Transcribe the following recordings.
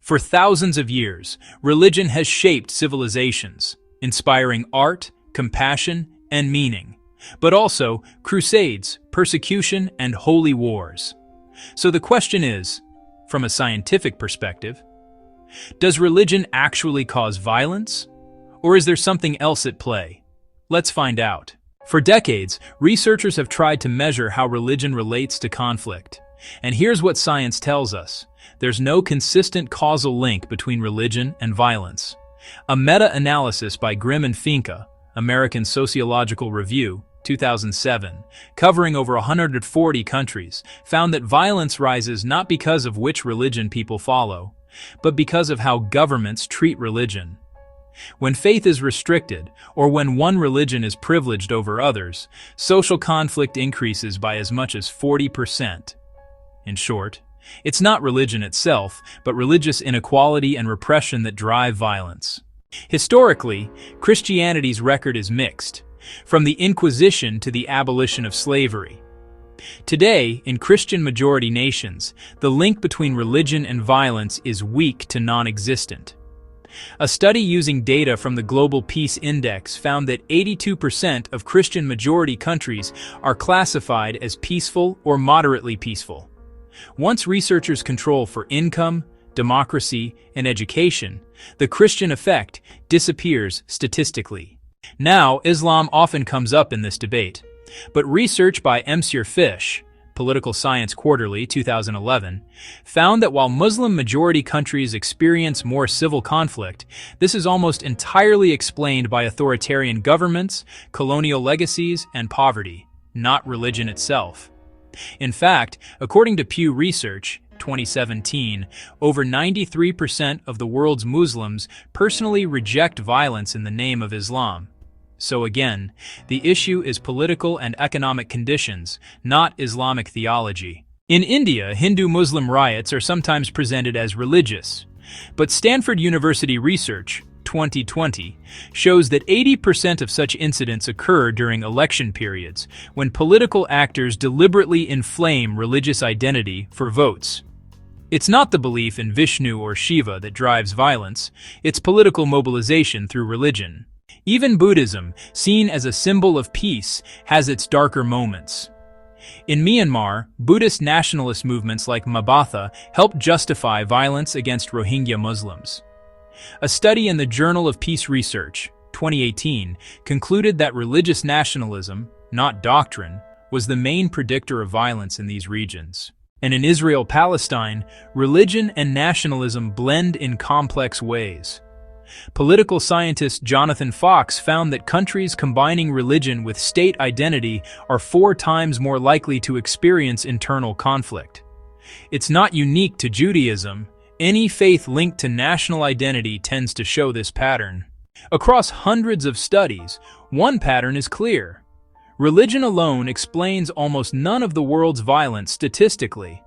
For thousands of years, religion has shaped civilizations, inspiring art, compassion, and meaning, but also crusades, persecution, and holy wars. So the question is, from a scientific perspective, does religion actually cause violence? Or is there something else at play? Let's find out. For decades, researchers have tried to measure how religion relates to conflict. And here's what science tells us. There's no consistent causal link between religion and violence. A meta-analysis by Grimm and Finke, American Sociological Review, 2007, covering over 140 countries, found that violence rises not because of which religion people follow, but because of how governments treat religion. When faith is restricted, or when one religion is privileged over others, social conflict increases by as much as 40%. In short, it's not religion itself, but religious inequality and repression that drive violence. Historically, Christianity's record is mixed, from the Inquisition to the abolition of slavery. Today, in Christian-majority nations, the link between religion and violence is weak to non-existent. A study using data from the Global Peace Index found that 82% of Christian-majority countries are classified as peaceful or moderately peaceful. Once researchers control for income, democracy, and education, the Christian effect disappears statistically. Now, Islam often comes up in this debate, but research by Msir Fish, Political Science Quarterly, 2011, found that while Muslim-majority countries experience more civil conflict, this is almost entirely explained by authoritarian governments, colonial legacies, and poverty, not religion itself. In fact, according to Pew Research, 2017, over 93% of the world's Muslims personally reject violence in the name of Islam. So again, the issue is political and economic conditions, not Islamic theology. In India, Hindu-Muslim riots are sometimes presented as religious, but Stanford University research, 2020, shows that 80% of such incidents occur during election periods, when political actors deliberately inflame religious identity for votes. It's not the belief in Vishnu or Shiva that drives violence, it's political mobilization through religion. Even Buddhism, seen as a symbol of peace, has its darker moments. In Myanmar, Buddhist nationalist movements like Mabatha helped justify violence against Rohingya Muslims. A study in the Journal of Peace Research, 2018, concluded that religious nationalism, not doctrine, was the main predictor of violence in these regions. And in Israel-Palestine, religion and nationalism blend in complex ways. Political scientist Jonathan Fox found that countries combining religion with state identity are 4 times more likely to experience internal conflict. It's not unique to Judaism. Any faith linked to national identity tends to show this pattern. Across hundreds of studies, one pattern is clear. Religion alone explains almost none of the world's violence statistically.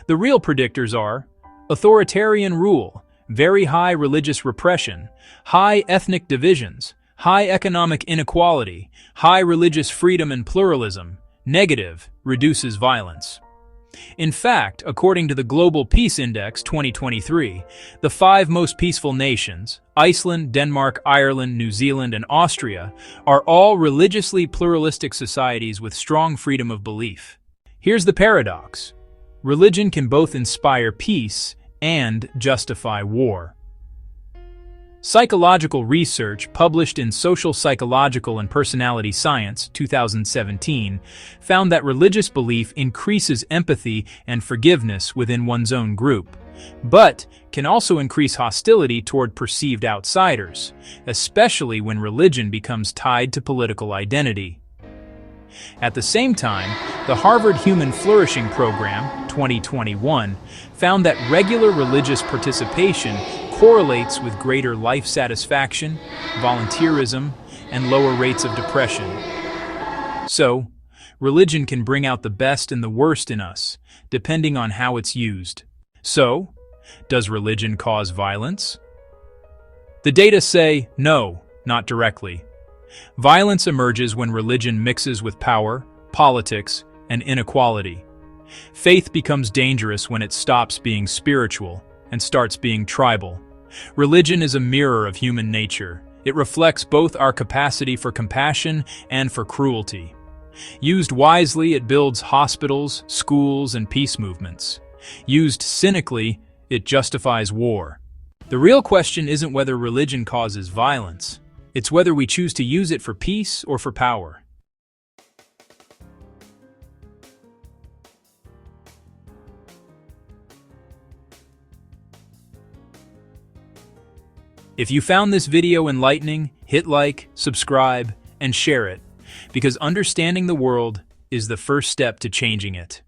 The real predictors are authoritarian rule, very high religious repression, high ethnic divisions, high economic inequality, high religious freedom and pluralism. Negative, reduces violence. In fact, according to the Global Peace Index 2023, the 5 most peaceful nations, Iceland, Denmark, Ireland, New Zealand, and Austria, are all religiously pluralistic societies with strong freedom of belief. Here's the paradox. Religion can both inspire peace and justify war. Psychological research published in Social Psychological and Personality Science, 2017, found that religious belief increases empathy and forgiveness within one's own group, but can also increase hostility toward perceived outsiders, especially when religion becomes tied to political identity. At the same time, the Harvard Human Flourishing Program, 2021, found that regular religious participation correlates with greater life satisfaction, volunteerism, and lower rates of depression. So, religion can bring out the best and the worst in us, depending on how it's used. So, does religion cause violence? The data say no, not directly. Violence emerges when religion mixes with power, politics, and inequality. Faith becomes dangerous when it stops being spiritual, and starts being tribal. Religion is a mirror of human nature. It reflects both our capacity for compassion and for cruelty. Used wisely, it builds hospitals, schools, and peace movements. Used cynically, it justifies war. The real question isn't whether religion causes violence. It's whether we choose to use it for peace or for power. If you found this video enlightening, hit like, subscribe, and share it, because understanding the world is the first step to changing it.